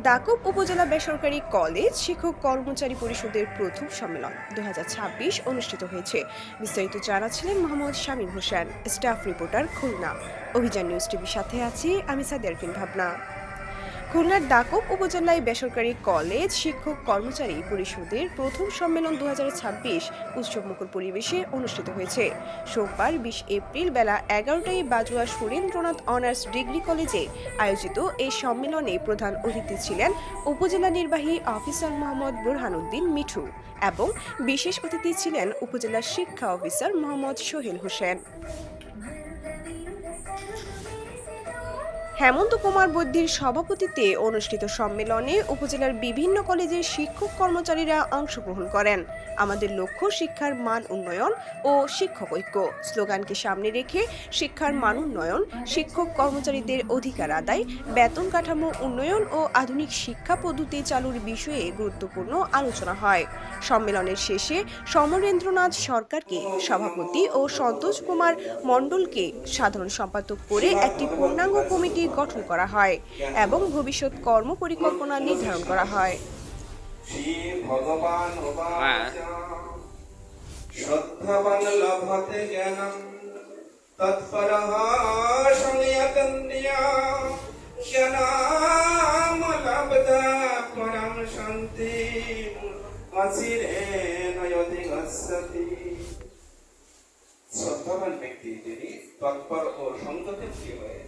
দাকুব উপজেলা বেসরকারি কলেজ শিক্ষক কর্মচারী পরিষদের প্রথম সম্মেলন 2026 অনুষ্ঠিত হয়েছে। বিস্তারিত জানাচ্ছিলেন মোহাম্মদ শামীম হোসেন, স্টাফ রিপোর্টার, খুলনা। অভিযান নিউজ টিভির সাথে আছি আমি সাদিয়ারফিন ভাবনা। খুলনার দাকুব উপজেলায় বেসরকারি কলেজ শিক্ষক কর্মচারী পরিষদের প্রথম সম্মেলন 2026 উৎসবমুখর পরিবেশে অনুষ্ঠিত হয়েছে। সোমবার 20 এপ্রিল বেলা 11টায় বাজুয়া সুরেন্দ্রনাথ অনার্স ডিগ্রি কলেজে আয়োজিত এই সম্মেলনে প্রধান অতিথি ছিলেন উপজেলা নির্বাহী অফিসার মোহাম্মদ বুরহানুদ্দিন মিঠু এবং বিশেষ অতিথি ছিলেন উপজেলা শিক্ষা অফিসার মোহাম্মদ সোহেল হোসেন। হেমন্ত কুমার বৈদ্যের সভাপতিত্বে অনুষ্ঠিত সম্মেলনে উপজেলার বিভিন্ন কলেজের শিক্ষক কর্মচারীরা অংশগ্রহণ করেন। আমাদের লক্ষ্য শিক্ষার মান উন্নয়ন ও শিক্ষক ঐক্য স্লোগানকে সামনে রেখে শিক্ষার মান উন্নয়ন, শিক্ষক কর্মচারীদের অধিকার আদায়, বেতন কাঠামো উন্নয়ন ও আধুনিক শিক্ষা পদ্ধতি চালুর বিষয়ে গুরুত্বপূর্ণ আলোচনা হয়। সম্মেলনের শেষে সমরেন্দ্রনাথ সরকারকে সভাপতি ও সন্তোষ কুমার মণ্ডলকে সাধারণ সম্পাদক করে একটি পূর্ণাঙ্গ কমিটি গঠন করা হয় এবং ভবিষ্যৎ কর্ম পরিকল্পনা নির্ধারণ করা হয়। শ্রদ্ধাবান ব্যক্তি যিনি তৎপর ও সংযতের হয়ে